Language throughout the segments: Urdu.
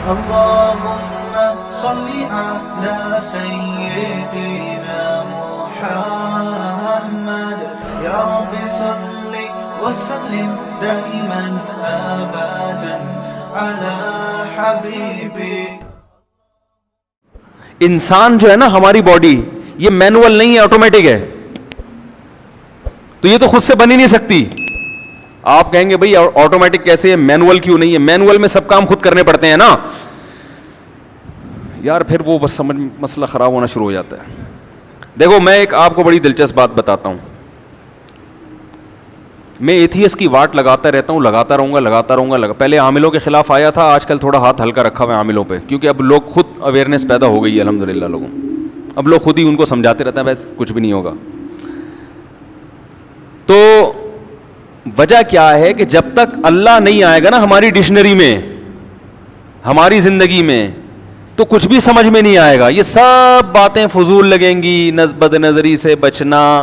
اللهم صل على سيدنا محمد يا رب صل وسلم دائما ابدا على حبيبي. انسان جو ہے نا, ہماری باڈی یہ مینول نہیں ہے, آٹومیٹک ہے. تو یہ تو خود سے بن ہی نہیں سکتی. آپ کہیں گے بھئی آٹومیٹک کیسے ہے, مینول کیوں نہیں ہے؟ مینول میں سب کام خود کرنے پڑتے ہیں نا یار, پھر وہ بس سمجھ مسئلہ خراب ہونا شروع ہو جاتا ہے. دیکھو میں ایک آپ کو بڑی دلچسپ بات بتاتا ہوں. میں ایتھیس کی واٹ لگاتا رہتا ہوں, لگاتا رہوں گا. پہلے عاملوں کے خلاف آیا تھا, آج کل تھوڑا ہاتھ ہلکا رکھا ہوا ہے عاملوں پہ, کیونکہ اب لوگ خود اویئرنیس پیدا ہو گئی ہے الحمدللہ لوگوں. اب لوگ خود ہی ان کو سمجھاتے رہتے ہیں بس کچھ بھی نہیں ہوگا. تو وجہ کیا ہے کہ جب تک اللہ نہیں آئے گا نا ہماری ڈکشنری میں, ہماری زندگی میں, تو کچھ بھی سمجھ میں نہیں آئے گا. یہ سب باتیں فضول لگیں گی. بد نظری سے بچنا,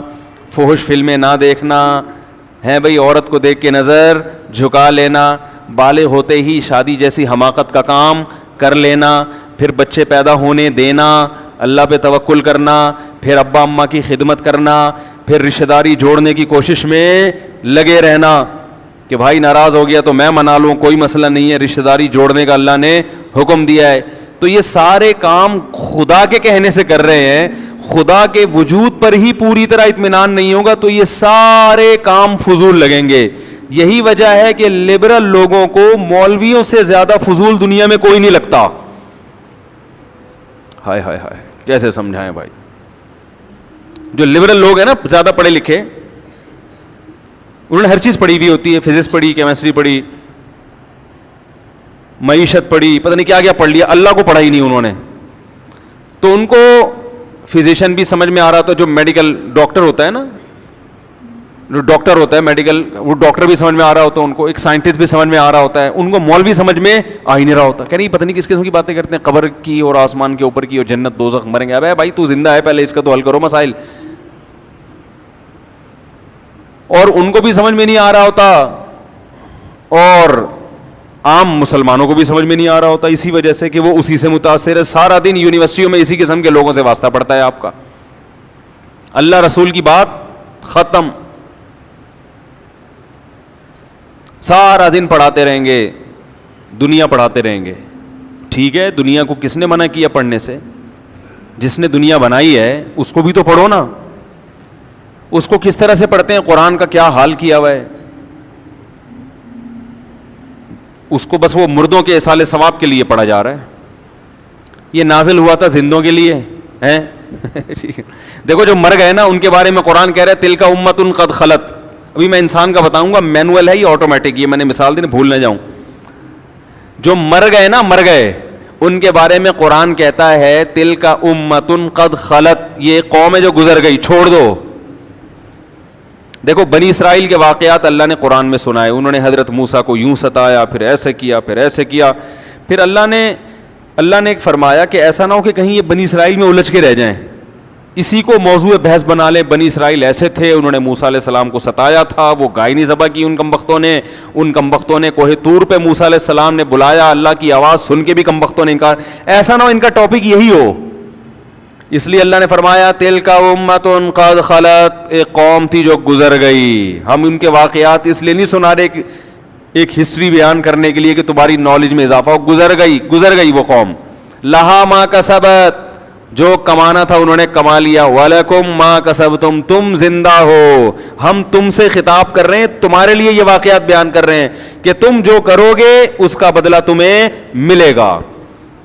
فحش فلمیں نہ دیکھنا ہے بھئی, عورت کو دیکھ کے نظر جھکا لینا, بالغ ہوتے ہی شادی جیسی حماقت کا کام کر لینا, پھر بچے پیدا ہونے دینا, اللہ پہ توکل کرنا, پھر ابا اماں کی خدمت کرنا, پھر رشتہ داری جوڑنے کی کوشش میں لگے رہنا کہ بھائی ناراض ہو گیا تو میں منا لوں, کوئی مسئلہ نہیں ہے, رشتہ داری جوڑنے کا اللہ نے حکم دیا ہے. تو یہ سارے کام خدا کے کہنے سے کر رہے ہیں, خدا کے وجود پر ہی پوری طرح اطمینان نہیں ہوگا تو یہ سارے کام فضول لگیں گے. یہی وجہ ہے کہ لبرل لوگوں کو مولویوں سے زیادہ فضول دنیا میں کوئی نہیں لگتا. ہائے ہائے ہائے, کیسے سمجھائیں بھائی. جو لبرل لوگ ہیں نا, زیادہ پڑھے لکھے, انہوں نے ہر چیز پڑھی ہوئی ہوتی ہے, فزکس پڑھی, کیمسٹری پڑھی, معیشت پڑھی, پتہ نہیں کیا کیا پڑھ لیا, اللہ کو پڑھا ہی نہیں انہوں نے. تو ان کو فزیشین بھی سمجھ میں آ رہا ہوتا ہے, جو میڈیکل ڈاکٹر ہوتا ہے نا, جو ڈاکٹر ہوتا ہے میڈیکل, وہ ڈاکٹر بھی سمجھ میں آ رہا ہوتا ہے ان کو, ایک سائنٹسٹ بھی سمجھ میں آ رہا ہوتا ہے, ان کو مولوی سمجھ میں آ ہی نہیں رہا ہوتا. کہہ نہیں پتہ نہیں کس قسم کی باتیں کرتے ہیں, قبر کی اور آسمان کے اوپر کی اور جنت دوزخ, مریں گے. ابے بھائی تو زندہ ہے, پہلے اس کا تو حل کرو مسائل. اور ان کو بھی سمجھ میں نہیں آ رہا ہوتا, اور عام مسلمانوں کو بھی سمجھ میں نہیں آ رہا ہوتا, اسی وجہ سے کہ وہ اسی سے متاثر ہے. سارا دن یونیورسٹیوں میں اسی قسم کے لوگوں سے واسطہ پڑتا ہے آپ کا. اللہ رسول کی بات ختم. سارا دن پڑھاتے رہیں گے, دنیا پڑھاتے رہیں گے. ٹھیک ہے, دنیا کو کس نے منع کیا پڑھنے سے؟ جس نے دنیا بنائی ہے اس کو بھی تو پڑھو نا. اس کو کس طرح سے پڑھتے ہیں, قرآن کا کیا حال کیا ہوا ہے. اس کو بس وہ مردوں کے ایصال ثواب کے لیے پڑھا جا رہا ہے. یہ نازل ہوا تھا زندوں کے لیے ہیں. دیکھو جو مر گئے نا ان کے بارے میں قرآن کہہ رہا ہے تلک امۃ قد خلت. ابھی میں انسان کا بتاؤں گا, مینول ہے یہ آٹومیٹک, یہ میں نے مثال دی نا, بھول نہ جاؤں. جو مر گئے نا, مر گئے, ان کے بارے میں قرآن کہتا ہے تلک امۃ قد خلت, یہ قوم ہے جو گزر گئی, چھوڑ دو. دیکھو بنی اسرائیل کے واقعات اللہ نے قرآن میں سنائے. انہوں نے حضرت موسیٰ کو یوں ستایا, پھر ایسے کیا, پھر ایسے کیا. پھر اللہ نے ایک فرمایا کہ ایسا نہ ہو کہ کہیں یہ بنی اسرائیل میں الجھ کے رہ جائیں, اسی کو موضوع بحث بنا لیں. بنی اسرائیل ایسے تھے, انہوں نے موسیٰ علیہ السلام کو ستایا تھا, وہ گائے نہیں ذبح کی ان کمبختوں نے کوہ طور پہ موسیٰ علیہ السلام نے بلایا, اللہ کی آواز سن کے بھی کمبختوں نے انکار. ایسا نہ ہو ان کا ٹاپک یہی ہو. اس لیے اللہ نے فرمایا تلک امۃ قد خلت, ایک قوم تھی جو گزر گئی. ہم ان کے واقعات اس لیے نہیں سنا رہے ایک ہسٹری بیان کرنے کے لیے کہ تمہاری نالج میں اضافہ ہو. گزر گئی وہ قوم. لہا ما کسبت, جو کمانا تھا انہوں نے کما لیا. وَلَكُمْ مَا كَسَبْتُمْ, تم زندہ ہو. ہم تم سے خطاب کر رہے ہیں, تمہارے لیے یہ واقعات بیان کر رہے ہیں کہ تم جو کرو گے اس کا بدلہ تمہیں ملے گا.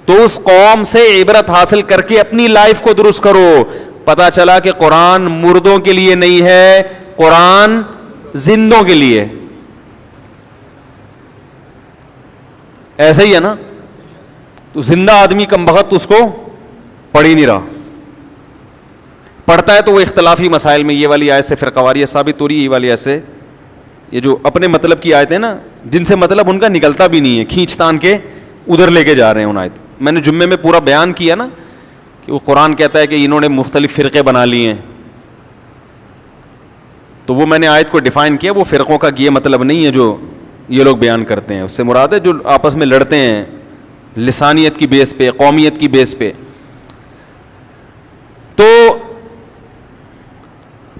تو اس قوم سے عبرت حاصل کر کے اپنی لائف کو درست کرو. پتا چلا کہ قرآن مردوں کے لیے نہیں ہے, قرآن زندوں کے لیے. ایسا ہی ہے نا, تو زندہ آدمی کم بخت اس کو پڑھ ہی نہیں رہا. پڑھتا ہے تو وہ اختلافی مسائل میں یہ والی آیت سے فرقواریت ثابت ہو رہی ہے, یہ والی آیت سے, یہ جو اپنے مطلب کی آیتیں نا جن سے مطلب ان کا نکلتا بھی نہیں ہے, کھینچ تان کے ادھر لے کے جا رہے ہیں ان آیت. میں نے جمعے میں پورا بیان کیا نا کہ وہ قرآن کہتا ہے کہ انہوں نے مختلف فرقے بنا لیے ہیں, تو وہ میں نے آیت کو ڈیفائن کیا. وہ فرقوں کا یہ مطلب نہیں ہے جو یہ لوگ بیان کرتے ہیں, اس سے مراد ہے جو آپس میں لڑتے ہیں, لسانیت کی بیس پہ, قومیت کی بیس پہ. تو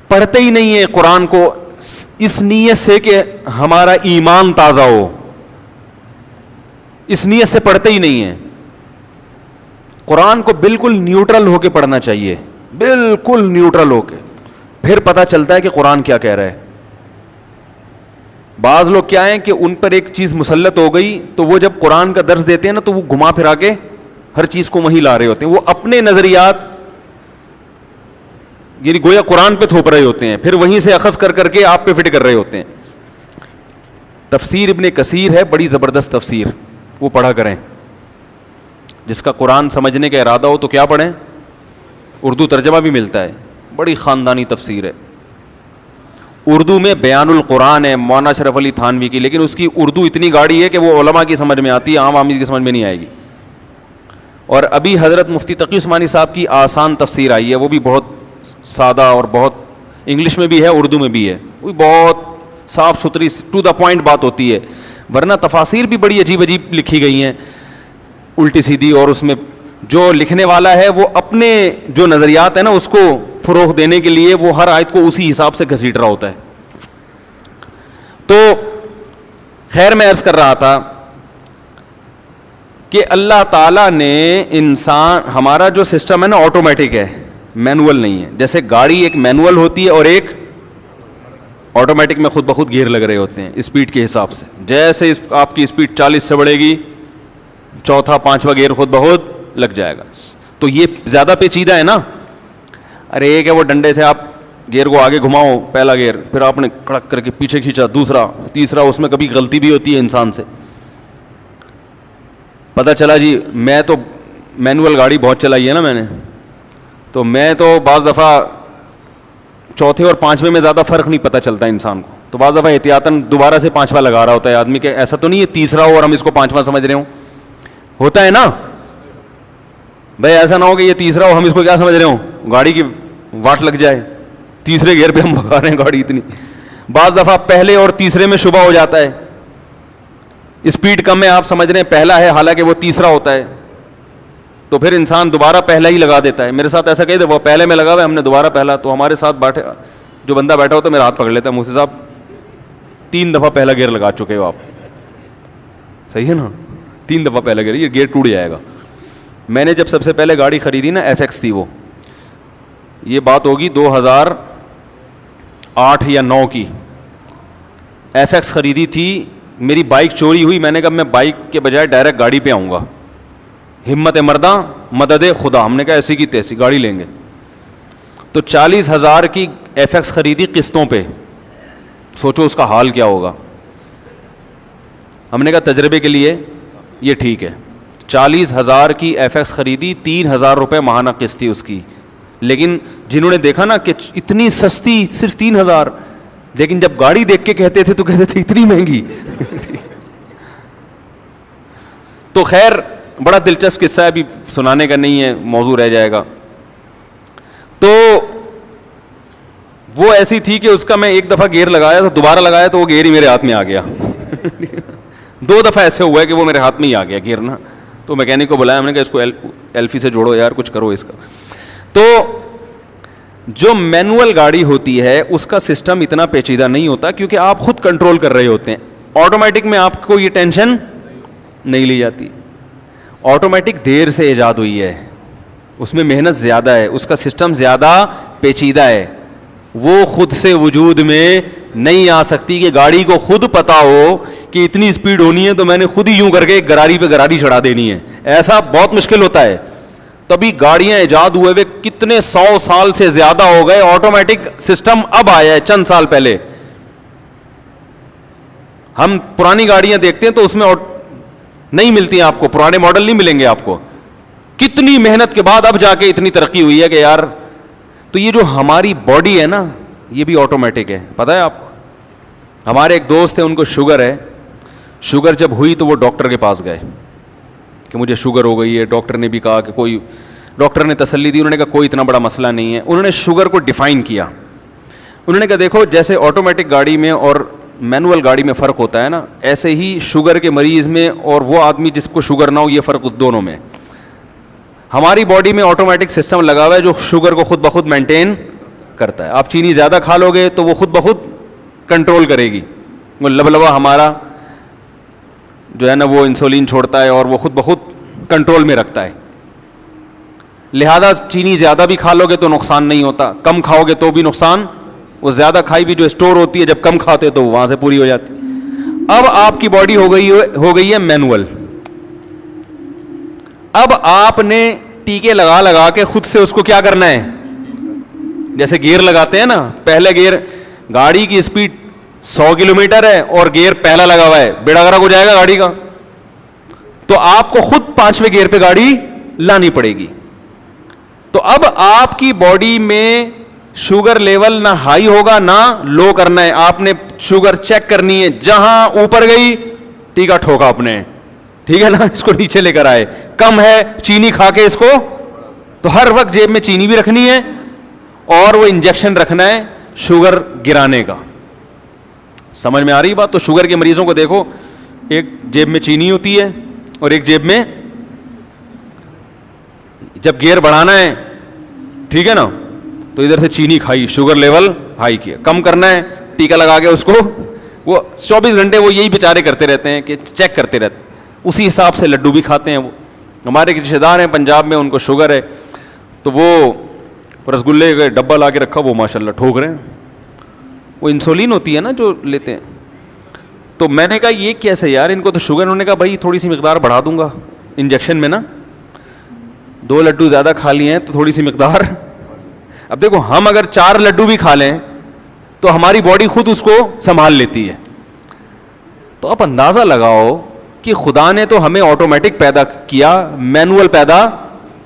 پڑھتے ہی نہیں ہے قرآن کو اس نیت سے کہ ہمارا ایمان تازہ ہو, اس نیت سے پڑھتے ہی نہیں ہیں. قرآن کو بالکل نیوٹرل ہو کے پڑھنا چاہیے, بالکل نیوٹرل ہو کے, پھر پتہ چلتا ہے کہ قرآن کیا کہہ رہا ہے. بعض لوگ کیا ہیں کہ ان پر ایک چیز مسلط ہو گئی تو وہ جب قرآن کا درس دیتے ہیں نا تو وہ گھما پھرا کے ہر چیز کو وہیں لا رہے ہوتے ہیں, وہ اپنے نظریات یعنی گویا قرآن پہ تھوپ رہے ہوتے ہیں, پھر وہیں سے اخذ کر کر کے آپ پہ فٹ کر رہے ہوتے ہیں. تفسیر ابن کثیر ہے, بڑی زبردست تفسیر, وہ پڑھا کریں. جس کا قرآن سمجھنے کا ارادہ ہو تو کیا پڑھیں, اردو ترجمہ بھی ملتا ہے, بڑی خاندانی تفسیر ہے. اردو میں بیان القرآن ہے مولانا اشرف علی تھانوی کی, لیکن اس کی اردو اتنی گاڑی ہے کہ وہ علماء کی سمجھ میں آتی ہے, عام آدمی کی سمجھ میں نہیں آئے گی. اور ابھی حضرت مفتی تقی عثمانی صاحب کی آسان تفسیر آئی ہے, وہ بھی بہت سادہ اور بہت انگلش میں بھی ہے اردو میں بھی ہے, وہ بہت صاف ستھری ٹو دا پوائنٹ بات ہوتی ہے. ورنہ تفاسیر بھی بڑی عجیب عجیب لکھی گئی ہیں الٹی سیدھی, اور اس میں جو لکھنے والا ہے وہ اپنے جو نظریات ہیں نا اس کو فروغ دینے کے لیے وہ ہر آیت کو اسی حساب سے گھسیٹ رہا ہوتا ہے. تو خیر میں عرض کر رہا تھا کہ اللہ تعالیٰ نے انسان, ہمارا جو سسٹم ہے نا آٹومیٹک ہے, مینول نہیں ہے. جیسے گاڑی ایک مینول ہوتی ہے اور ایک آٹومیٹک میں خود بخود گیئر لگ رہے ہوتے ہیں اسپیڈ کے حساب سے. جیسے آپ کی اسپیڈ 40 سے بڑھے گی, چوتھا پانچواں گیئر خود بخود لگ جائے گا. تو یہ زیادہ پیچیدہ ہے نا. ارے ایک ہے وہ ڈنڈے سے آپ گیئر کو آگے گھماؤ, پہلا گیئر, پھر آپ نے کڑک کر کے پیچھے کھینچا دوسرا, تیسرا, اس میں کبھی غلطی بھی ہوتی ہے انسان سے. پتہ چلا جی میں تو مینول گاڑی بہت چلائی ہے نا میں نے, تو میں تو بعض دفعہ چوتھے اور پانچویں میں زیادہ فرق نہیں پتہ چلتا انسان کو, تو بعض دفعہ احتیاطاً دوبارہ سے پانچواں لگا رہا ہوتا ہے آدمی, کہ ایسا تو نہیں ہے تیسرا ہو اور ہم اس کو پانچواں سمجھ رہے ہوں. ہوتا ہے نا بھائی, ایسا نہ ہو کہ یہ تیسرا ہو ہم اس کو کیا سمجھ رہے ہوں, گاڑی کی واٹ لگ جائے, تیسرے گیئر پہ ہم بھگا رہے ہیں گاڑی اتنی. بعض دفعہ پہلے اور تیسرے میں شبہ ہو جاتا ہے, اسپیڈ کم ہے آپ سمجھ رہے ہیں پہلا ہے حالانکہ وہ تیسرا ہوتا ہے, تو پھر انسان دوبارہ پہلا ہی لگا دیتا ہے. میرے ساتھ ایسا کہتے وہ پہلے میں لگا ہوا ہے, ہم نے دوبارہ پہلا, تو ہمارے ساتھ بیٹھے جو بندہ بیٹھا ہوتا ہے میرا ہاتھ پکڑ لیتا ہے, مجھ سے صاحب 3 دفعہ پہلا گیئر لگا چکے ہو آپ, صحیح ہے نا, 3 دفعہ پہلا گیئر, یہ گیئر ٹوٹ جائے گا. میں نے جب سب سے پہلے گاڑی خریدی نا FX تھی وہ, یہ بات ہوگی 2008 یا 9 کی, FX خریدی تھی. میری بائک چوری ہوئی, میں نے کہا میں بائک کے بجائے ڈائریکٹ گاڑی پہ آؤں گا, ہمت مرداں مدد خدا. ہم نے کہا ایسی کی تیسی گاڑی لیں گے. تو 40,000 کی FX خریدی قسطوں پہ, سوچو اس کا حال کیا ہوگا. ہم نے کہا تجربے کے لیے یہ ٹھیک ہے. 40,000 کی FX خریدی, 3,000 روپے ماہانہ قسط تھی اس کی. لیکن جنہوں نے دیکھا نا کہ اتنی سستی صرف 3,000, لیکن جب گاڑی دیکھ کے کہتے تھے تو کہتے تھے اتنی مہنگی. تو خیر بڑا دلچسپ قصہ ہے, ابھی سنانے کا نہیں ہے, موضوع رہ جائے گا. تو وہ ایسی تھی کہ اس کا میں ایک دفعہ گیئر لگایا تو دوبارہ لگایا تو وہ گیئر ہی میرے ہاتھ میں آ گیا. 2 دفعہ ایسے ہوا ہے کہ وہ میرے ہاتھ میں ہی آ گیا گیئر نا. تو میکینک کو بلایا, ہم نے کہا اس کو ایلفی سے جوڑو یار, کچھ کرو اس کا. تو جو مینول گاڑی ہوتی ہے اس کا سسٹم اتنا پیچیدہ نہیں ہوتا, کیونکہ آپ خود کنٹرول کر رہے ہوتے ہیں. آٹومیٹک میں آپ کو یہ ٹینشن نہیں لی جاتی. آٹومیٹک دیر سے ایجاد ہوئی ہے, اس میں محنت زیادہ ہے, اس کا سسٹم زیادہ پیچیدہ ہے, وہ خود سے وجود میں نہیں آ سکتی کہ گاڑی کو خود پتا ہو کہ اتنی اسپیڈ ہونی ہے تو میں نے خود ہی یوں کر کے گراری پہ گراری چڑھا دینی ہے. ایسا بہت مشکل ہوتا ہے. تبھی گاڑیاں ایجاد ہوئے ہوئے کتنے 100 سال سے زیادہ ہو گئے, آٹومیٹک سسٹم اب آیا ہے چند سال پہلے. ہم پرانی گاڑیاں دیکھتے ہیں تو اس میں نہیں ملتی ہیں آپ کو, پرانے ماڈل نہیں ملیں گے آپ کو. کتنی محنت کے بعد اب جا کے اتنی ترقی ہوئی ہے کہ یار. تو یہ جو ہماری باڈی ہے نا یہ بھی آٹومیٹک ہے, پتہ ہے آپ کو. ہمارے ایک دوست ہیں ان کو شوگر ہے, شوگر جب ہوئی تو وہ ڈاکٹر کے پاس گئے کہ مجھے شوگر ہو گئی ہے. ڈاکٹر نے بھی کہا کہ کوئی, ڈاکٹر نے تسلی دی, انہوں نے کہا کوئی اتنا بڑا مسئلہ نہیں ہے. انہوں نے شوگر کو ڈیفائن کیا. انہوں نے کہا دیکھو جیسے آٹومیٹک گاڑی میں اور مینول گاڑی میں فرق ہوتا ہے نا, ایسے ہی شوگر کے مریض میں اور وہ آدمی جس کو شوگر نہ ہو, یہ فرق اس دونوں میں. ہماری باڈی میں آٹومیٹک سسٹم لگا ہوا ہے جو شوگر کو خود بخود مینٹین کرتا ہے. آپ چینی زیادہ کھا لو گے تو وہ خود بخود کنٹرول کرے گی, وہ لبلبا ہمارا جو ہے نا وہ انسولین چھوڑتا ہے اور وہ خود بخود کنٹرول میں رکھتا ہے. لہذا چینی زیادہ بھی کھا لو گے تو نقصان نہیں ہوتا, کم کھاؤ گے تو بھی نقصان. وہ زیادہ کھائی بھی جو اسٹور ہوتی ہے جب کم کھاتے تو وہاں سے پوری ہو جاتی. اب آپ کی باڈی ہو گئی ہے مینول. اب آپ نے ٹیکے لگا کے خود سے اس کو کیا کرنا ہے, جیسے گیئر لگاتے ہیں نا, پہلے گیئر, گاڑی کی اسپیڈ 100 کلومیٹر ہے اور گیئر پہلا لگا ہوا ہے, بیڑا گرک ہو جائے گا گاڑی کا. تو آپ کو خود 5ویں گیئر پہ گاڑی لانی پڑے گی. تو اب آپ کی باڈی میں شوگر لیول نہ ہائی ہوگا نہ لو کرنا ہے, آپ نے شوگر چیک کرنی ہے, جہاں اوپر گئی ٹیکا ٹھوکا اپنے, ٹھیک ہے نا, اس کو نیچے لے کر آئے. کم ہے چینی کھا کے اس کو, تو ہر وقت جیب میں چینی بھی رکھنی ہے اور وہ انجیکشن رکھنا ہے شوگر گرانے کا. سمجھ میں آ رہی بات؟ تو شوگر کے مریضوں کو دیکھو, ایک جیب میں چینی ہوتی ہے اور ایک جیب میں, جب گیئر بڑھانا ہے ٹھیک ہے نا, تو ادھر سے چینی کھائی, شوگر لیول ہائی کیا. کم کرنا ہے ٹیکا لگا کے اس کو, وہ 24 گھنٹے وہ یہی بیچارے کرتے رہتے ہیں کہ چیک کرتے رہتے ہیں. اسی حساب سے لڈو بھی کھاتے ہیں. وہ ہمارے رشتے دار ہیں پنجاب میں, ان کو شوگر ہے, تو وہ رسگلے کا ڈبہ لا کے رکھا, وہ ماشاء اللہ ٹھوک رہے ہیں. وہ انسولین ہوتی ہے نا جو لیتے ہیں. تو میں نے کہا یہ کیسے یار, ان کو تو شوگر. انہوں نے کہا بھائی تھوڑی سی مقدار بڑھا دوں گا انجیکشن میں نا, 2 لڈو زیادہ کھا لیے ہیں تو تھوڑی سی مقدار. اب دیکھو ہم اگر 4 لڈو بھی کھا لیں تو ہماری باڈی خود اس کو سنبھال لیتی ہے. تو آپ اندازہ لگاؤ کہ خدا نے تو ہمیں آٹومیٹک پیدا کیا, مینول پیدا,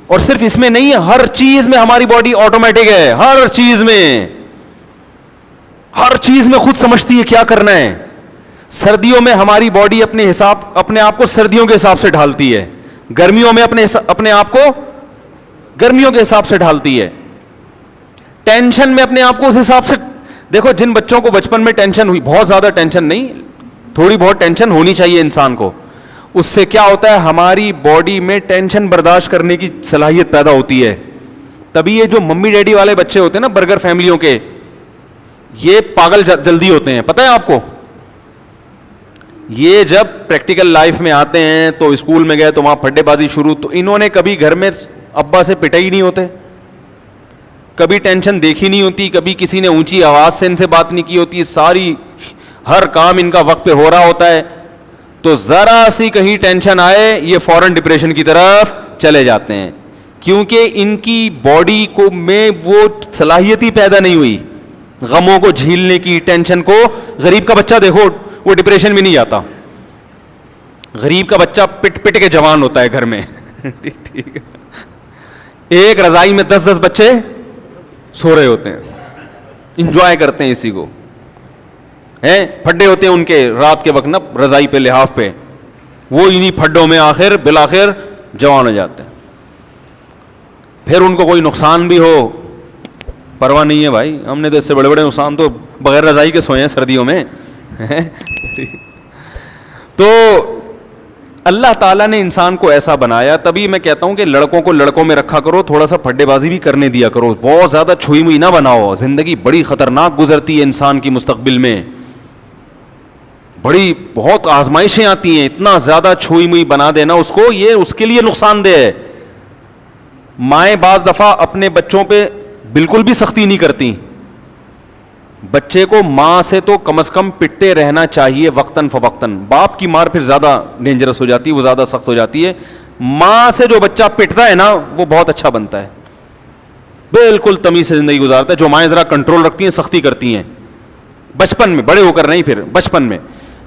اور صرف اس میں نہیں ہے, ہر چیز میں ہماری باڈی آٹومیٹک ہے. ہر چیز میں خود سمجھتی ہے کیا کرنا ہے. سردیوں میں ہماری باڈی اپنے آپ کو سردیوں کے حساب سے ڈھالتی ہے, گرمیوں میں اپنے آپ کو گرمیوں کے حساب سے ڈھالتی ہے. ٹینشن میں اپنے آپ کو اس حساب سے. دیکھو جن بچوں کو بچپن میں ٹینشن ہوئی, بہت زیادہ ٹینشن نہیں, تھوڑی بہت ٹینشن ہونی چاہیے انسان کو, اس سے کیا ہوتا ہے ہماری باڈی میں ٹینشن برداشت کرنے کی صلاحیت پیدا ہوتی ہے. تبھی یہ جو ممی ڈیڈی والے بچے ہوتے ہیں نا برگر فیملیوں کے, یہ پاگل جلدی ہوتے ہیں. پتہ ہے آپ کو, یہ جب پریکٹیکل لائف میں آتے ہیں تو اسکول میں گئے تو وہاں پھڈے بازی شروع, تو انہوں نے کبھی گھر میں ابا سے پٹے ہی نہیں ہوتے, کبھی ٹینشن دیکھی نہیں ہوتی, کبھی کسی نے اونچی آواز سے ان سے بات نہیں کی ہوتی, ساری ہر کام ان کا وقت پہ ہو رہا ہوتا ہے. تو ذرا سی کہیں ٹینشن آئے یہ فوراً ڈپریشن کی طرف چلے جاتے ہیں, کیونکہ ان کی باڈی کو میں وہ صلاحیت ہی پیدا نہیں ہوئی غموں کو جھیلنے کی, ٹینشن کو. غریب کا بچہ دیکھو وہ ڈپریشن میں نہیں جاتا, غریب کا بچہ پٹ پٹ کے جوان ہوتا ہے گھر میں. ٹھیک ہے, ایک رضائی میں 10-10 بچے سو رہے ہوتے ہیں, انجوائے کرتے ہیں اسی کو, ہیں پھڈے ہوتے ہیں ان کے رات کے وقت نا رضائی پہ لحاف پہ, وہ انہی پھڈوں میں بالآخر جوان ہو جاتے ہیں. پھر ان کو کوئی نقصان بھی ہو پرواہ نہیں ہے بھائی, ہم نے تو اس سے بڑے بڑے نقصان تو بغیر رضائی کے سوئے ہیں سردیوں میں. تو اللہ تعالیٰ نے انسان کو ایسا بنایا. تبھی میں کہتا ہوں کہ لڑکوں کو لڑکوں میں رکھا کرو, تھوڑا سا پھڈے بازی بھی کرنے دیا کرو, بہت زیادہ چھوئی موئی نہ بناؤ. زندگی بڑی خطرناک گزرتی ہے انسان کی مستقبل میں, بہت آزمائشیں آتی ہیں. اتنا زیادہ چھوئی موئی بنا دینا اس کو, یہ اس کے لیے نقصان دہ ہے. مائیں بعض دفعہ اپنے بچوں پہ بالکل بھی سختی نہیں کرتی. بچے کو ماں سے تو کم از کم پٹتے رہنا چاہیے وقتاً فوقتاً. باپ کی مار پھر زیادہ ڈینجرس ہو جاتی ہے, وہ زیادہ سخت ہو جاتی ہے. ماں سے جو بچہ پٹتا ہے نا وہ بہت اچھا بنتا ہے, بالکل تمیز سے زندگی گزارتا ہے. جو مائیں ذرا کنٹرول رکھتی ہیں, سختی کرتی ہیں بچپن میں, بڑے ہو کر نہیں, پھر بچپن میں.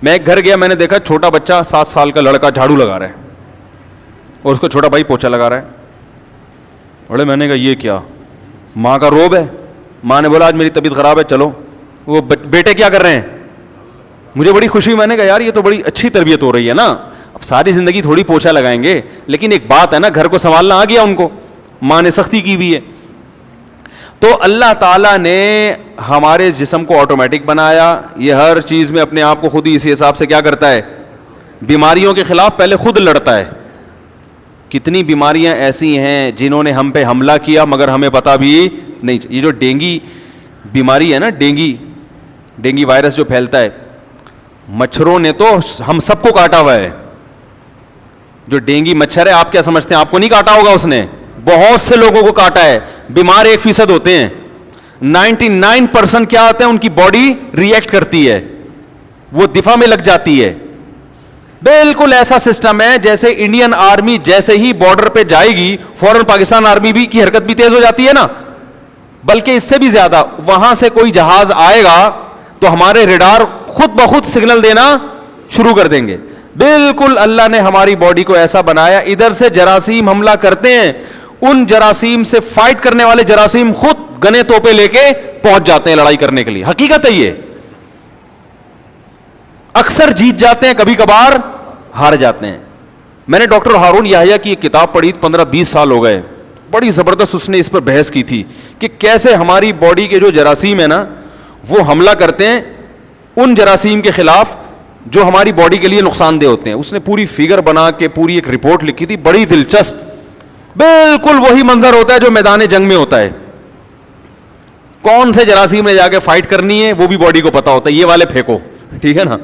میں ایک گھر گیا, میں نے دیکھا چھوٹا بچہ 7 سال کا لڑکا جھاڑو لگا رہا ہے اور اس کو چھوٹا بھائی پوچھا لگا رہا ہے. بڑے میں نے کہا یہ کیا, ماں کا روب ہے. ماں نے بولا آج میری طبیعت خراب ہے چلو. وہ بیٹے کیا کر رہے ہیں, مجھے بڑی خوشی, میں نے کہا یار یہ تو بڑی اچھی تربیت ہو رہی ہے نا. اب ساری زندگی تھوڑی پوچھا لگائیں گے, لیکن ایک بات ہے نا, گھر کو سنبھالنا آ گیا ان کو, ماں نے سختی کی ہوئی ہے. تو اللہ تعالیٰ نے ہمارے جسم کو آٹومیٹک بنایا, یہ ہر چیز میں اپنے آپ کو خود ہی اسی حساب سے کیا کرتا ہے, بیماریوں کے خلاف پہلے خود لڑتا ہے. کتنی بیماریاں ایسی ہیں جنہوں نے ہم پہ حملہ کیا مگر ہمیں پتہ بھی نہیں. یہ جو ڈینگی بیماری ہے نا, ڈینگی وائرس جو پھیلتا ہے, مچھروں نے تو ہم سب کو کاٹا ہوا ہے. جو ڈینگی مچھر ہے, آپ کیا سمجھتے ہیں آپ کو نہیں کاٹا ہوگا اس نے؟ بہت سے لوگوں کو کاٹا ہے. بیمار 1% ہوتے ہیں, 99% کیا ہوتے ہیں, ان کی باڈی ری ایکٹ کرتی ہے, وہ دفاع میں لگ جاتی ہے. بالکل ایسا سسٹم ہے جیسے انڈین آرمی جیسے ہی بارڈر پہ جائے گی فوراً پاکستان آرمی بھی کی حرکت بھی تیز ہو جاتی ہے نا, بلکہ اس سے بھی زیادہ. وہاں سے کوئی جہاز آئے گا تو ہمارے ریڈار خود بخود سگنل دینا شروع کر دیں گے. بالکل اللہ نے ہماری باڈی کو ایسا بنایا. ادھر سے جراثیم حملہ کرتے ہیں, ان جراثیم سے فائٹ کرنے والے جراثیم خود گنے توپے لے کے پہنچ جاتے ہیں لڑائی کرنے کے لیے. حقیقت ہے یہ. اکثر جیت جاتے ہیں, کبھی کبھار ہار جاتے ہیں. میں نے ڈاکٹر ہارون یحییٰ کی ایک کتاب پڑھی, 15-20 سال ہو گئے, بڑی زبردست اس نے اس پر بحث کی تھی کہ کیسے ہماری باڈی کے جو جراثیم ہیں نا وہ حملہ کرتے ہیں ان جراثیم کے خلاف جو ہماری باڈی کے لیے نقصان دہ ہوتے ہیں. اس نے پوری فگر بنا کے پوری ایک رپورٹ لکھی تھی, بڑی دلچسپ. بالکل وہی منظر ہوتا ہے جو میدان جنگ میں ہوتا ہے. کون سے جراثیم نے جا کے فائٹ کرنی ہے وہ بھی باڈی کو پتا ہوتا ہے, یہ والے پھینکو, ٹھیک ہے نا,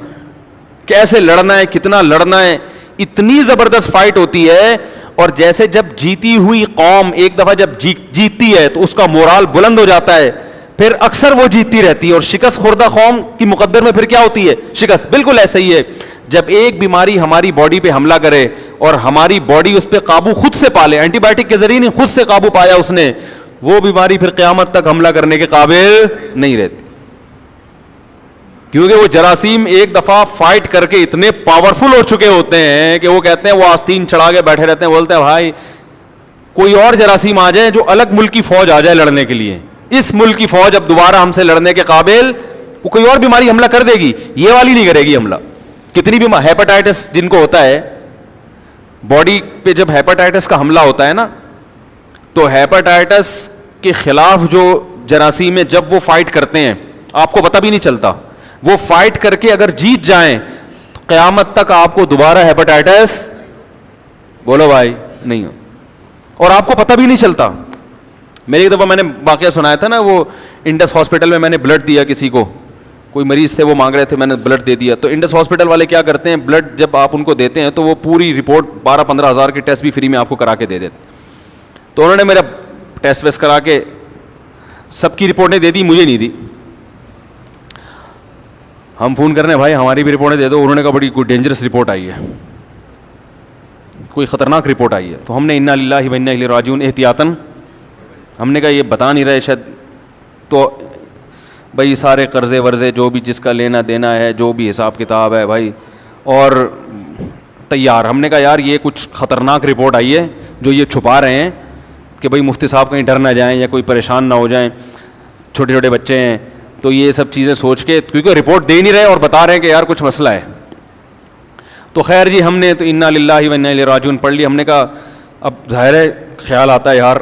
کیسے لڑنا ہے, کتنا لڑنا ہے. اتنی زبردست فائٹ ہوتی ہے. اور جیسے جب جیتی ہوئی قوم ایک دفعہ جب جیتتی ہے تو اس کا مورال بلند ہو جاتا ہے, پھر اکثر وہ جیتتی رہتی ہے. اور شکست خوردہ قوم کی مقدر میں پھر کیا ہوتی ہے, شکست. بالکل ایسا ہی ہے. جب ایک بیماری ہماری باڈی پہ حملہ کرے اور ہماری باڈی اس پہ قابو خود سے پالے, اینٹی بائیوٹک کے ذریعے خود سے قابو پایا اس نے, وہ بیماری پھر قیامت تک حملہ کرنے کے قابل نہیں رہتی. کیونکہ وہ جراثیم ایک دفعہ فائٹ کر کے اتنے پاورفل ہو چکے ہوتے ہیں کہ وہ کہتے ہیں, وہ آستین چڑھا کے بیٹھے رہتے ہیں, بولتے ہیں بھائی کوئی اور جراثیم آ جائے جو الگ ملک کی فوج آ جائے لڑنے کے لیے, اس ملک کی فوج اب دوبارہ ہم سے لڑنے کے قابل, وہ کوئی اور بیماری حملہ کر دے گی, یہ والی نہیں کرے گی حملہ. کتنی بھی ہیپاٹائٹس جن کو ہوتا ہے, باڈی پہ جب ہیپاٹائٹس کا حملہ ہوتا ہے نا تو ہیپاٹائٹس کے خلاف جو جراثیم ہے جب وہ فائٹ کرتے ہیں آپ کو پتہ بھی نہیں چلتا. وہ فائٹ کر کے اگر جیت جائیں تو قیامت تک آپ کو دوبارہ ہیپاٹائٹس, بولو بھائی, نہیں ہو, اور آپ کو پتہ بھی نہیں چلتا. میری ایک دفعہ میں نے واقعہ سنایا تھا نا, وہ انڈس ہاسپٹل میں نے بلڈ دیا کسی کو, کوئی مریض تھے وہ مانگ رہے تھے, میں نے بلڈ دے دیا. تو انڈس ہاسپٹل والے کیا کرتے ہیں, بلڈ جب آپ ان کو دیتے ہیں تو وہ پوری رپورٹ 12-15 ہزار کے ٹیسٹ بھی فری میں آپ کو کرا کے دے دیتے. تو انہوں نے میرا ٹیسٹ ویسٹ کرا کے سب کی رپورٹیں دے دی, مجھے نہیں دی. ہم فون کر رہے ہیں, بھائی ہماری بھی رپورٹیں دے دو. انہوں نے کہا بڑی کوئی ڈینجرس رپورٹ آئی ہے, کوئی خطرناک رپورٹ آئی ہے. تو ہم نے انا للہ و انا الیہ راجعون احتیاطاً, ہم نے کہا یہ بتا نہیں رہے شاید, تو بھائی سارے قرضے ورضے جو بھی جس کا لینا دینا ہے, جو بھی حساب کتاب ہے بھائی, اور تیار. ہم نے کہا یار یہ کچھ خطرناک رپورٹ آئی ہے جو یہ چھپا رہے ہیں کہ بھائی مفتی صاحب کہیں ڈر نہ جائیں یا کوئی پریشان نہ ہو جائیں, چھوٹے چھوٹے بچے ہیں. تو یہ سب چیزیں سوچ کے, کیونکہ رپورٹ دے نہیں رہے اور بتا رہے ہیں کہ یار کچھ مسئلہ ہے. تو خیر جی, ہم نے تو انا للہ و انا الیہ راجعون پڑھ لی. ہم نے کہا اب ظاہر ہے خیال آتا ہے یار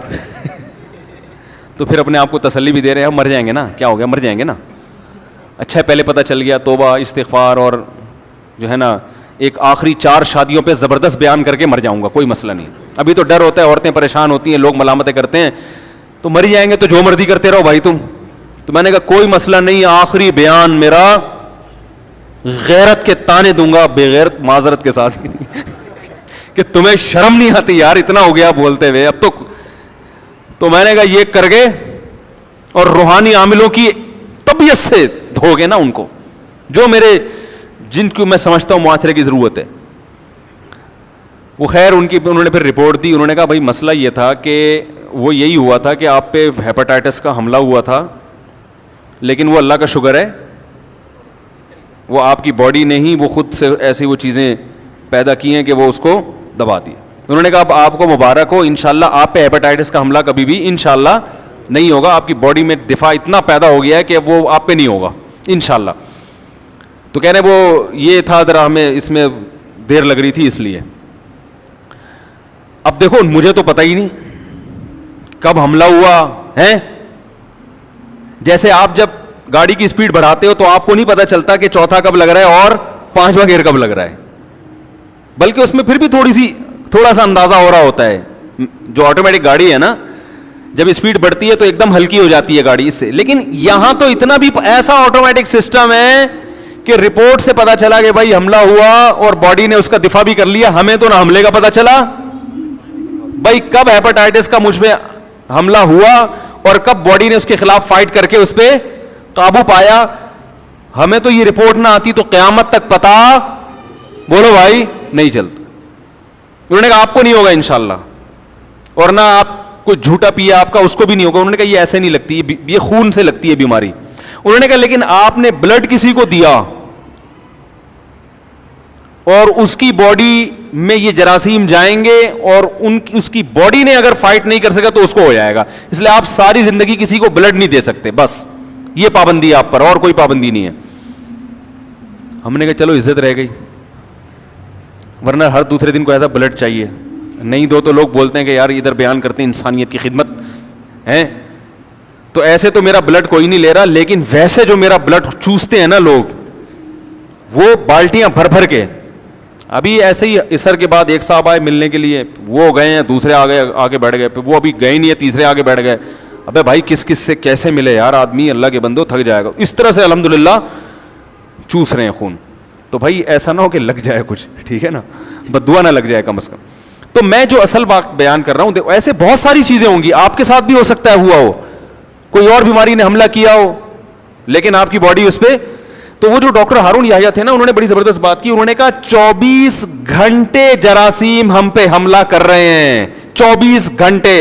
تو پھر اپنے آپ کو تسلی بھی دے رہے ہیں, ہم مر جائیں گے نا, کیا ہو گیا, مر جائیں گے نا. اچھا پہلے پتہ چل گیا, توبہ استغفار اور جو ہے نا ایک آخری 4 شادیوں پہ زبردست بیان کر کے مر جاؤں گا, کوئی مسئلہ نہیں. ابھی تو ڈر ہوتا ہے, عورتیں پریشان ہوتی ہیں, لوگ ملامتیں کرتے ہیں, تو مر جائیں گے تو جو مرضی کرتے رہو بھائی تم. تو میں نے کہا کوئی مسئلہ نہیں, آخری بیان میرا غیرت کے تانے دوں گا, بے غیرت معذرت کے ساتھ کہ تمہیں شرم نہیں آتی یار, اتنا ہو گیا بولتے ہوئے اب تو میں نے کہا یہ کر گے اور روحانی عاملوں کی طبیعت سے دھو گے نا ان کو, جو میرے جن کو میں سمجھتا ہوں معاشرے کی ضرورت ہے. وہ خیر انہوں نے پھر رپورٹ دی. انہوں نے کہا بھائی مسئلہ یہ تھا کہ وہ یہی ہوا تھا کہ آپ پہ ہیپاٹائٹس کا حملہ ہوا تھا, لیکن وہ اللہ کا شکر ہے وہ آپ کی باڈی نے ہی وہ خود سے ایسی وہ چیزیں پیدا کی ہیں کہ وہ اس کو دبا دی. انہوں نے کہا اب آپ کو مبارک ہو, انشاءاللہ آپ پہ ہیپاٹائٹس کا حملہ کبھی بھی انشاءاللہ نہیں ہوگا, آپ کی باڈی میں دفاع اتنا پیدا ہو گیا ہے کہ وہ آپ پہ نہیں ہوگا انشاءاللہ. تو کہہ رہے وہ یہ تھا ذرا ہمیں اس میں دیر لگ رہی تھی اس لیے. اب دیکھو مجھے تو پتہ ہی نہیں کب حملہ ہوا ہے, جیسے آپ جب گاڑی کی اسپیڈ بڑھاتے ہو تو آپ کو نہیں پتا چلتا کہ چوتھا کب لگ رہا ہے اور پانچواں گیئر کب لگ رہا ہے, بلکہ اس میں پھر بھی تھوڑا سا اندازہ ہو رہا ہوتا ہے. جو آٹومیٹک گاڑی ہے نا, جب اسپیڈ بڑھتی ہے تو ایک دم ہلکی ہو جاتی ہے گاڑی اس سے. لیکن یہاں تو اتنا بھی ایسا آٹومیٹک سسٹم ہے کہ رپورٹ سے پتا چلا کہ بھائی حملہ ہوا اور باڈی نے اس کا دفاع بھی کر لیا. ہمیں تو نہ حملے کا پتا چلا بھائی کب ہیپاٹائٹس کا مجھ پہ حملہ ہوا اور کب باڈی نے اس کے خلاف فائٹ کر کے اس پہ قابو پایا. ہمیں تو یہ رپورٹ نہ آتی تو قیامت تک پتا بولو بھائی نہیں چلتا. انہوں نے کہا آپ کو نہیں ہوگا انشاءاللہ, اور نہ آپ کوئی جھوٹا پیا آپ کا اس کو بھی نہیں ہوگا. انہوں نے کہا یہ ایسے نہیں لگتی, یہ خون سے لگتی ہے بیماری. انہوں نے کہا لیکن آپ نے بلڈ کسی کو دیا اور اس کی باڈی میں یہ جراثیم جائیں گے اور اس کی باڈی نے اگر فائٹ نہیں کر سکا تو اس کو ہو جائے گا, اس لیے آپ ساری زندگی کسی کو بلڈ نہیں دے سکتے, بس یہ پابندی ہے آپ پر, اور کوئی پابندی نہیں ہے. ہم نے کہا چلو عزت رہ گئی, ورنہ ہر دوسرے دن کو ایسا بلڈ چاہیے. نہیں دو تو لوگ بولتے ہیں کہ یار ادھر بیان کرتے ہیں انسانیت کی خدمت ہے, تو ایسے تو میرا بلڈ کوئی نہیں لے رہا, لیکن ویسے جو میرا بلڈ چوستے ہیں نا لوگ, وہ بالٹیاں بھر بھر کے. ابھی ایسے ہی عصر کے بعد ایک صاحب آئے ملنے کے لیے, وہ گئے ہیں, دوسرے آگے بیٹھ گئے, وہ ابھی گئے نہیں ہے, تیسرے آگے بیٹھ گئے. ابے بھائی کس کس سے کیسے ملے یار, آدمی اللہ کے بندو تھک جائے گا. اس طرح سے الحمدللہ چوس رہے ہیں خون. تو بھائی ایسا نہ ہو کہ لگ جائے کچھ, ٹھیک ہے نا, بددعا نہ لگ جائے کم از کم. تو میں جو اصل بات بیان کر رہا ہوں, ایسے بہت ساری چیزیں ہوں گی, آپ کے ساتھ بھی ہو سکتا ہے ہوا ہو, کوئی اور بیماری نے حملہ کیا ہو لیکن آپ کی باڈی اس پہ. تو وہ جو ڈاکٹر ہارون یحییٰ تھے نا, انہوں نے بڑی زبردست بات کی. انہوں نے کہا 24 گھنٹے جراثیم ہم پہ حملہ کر رہے ہیں, 24 گھنٹے,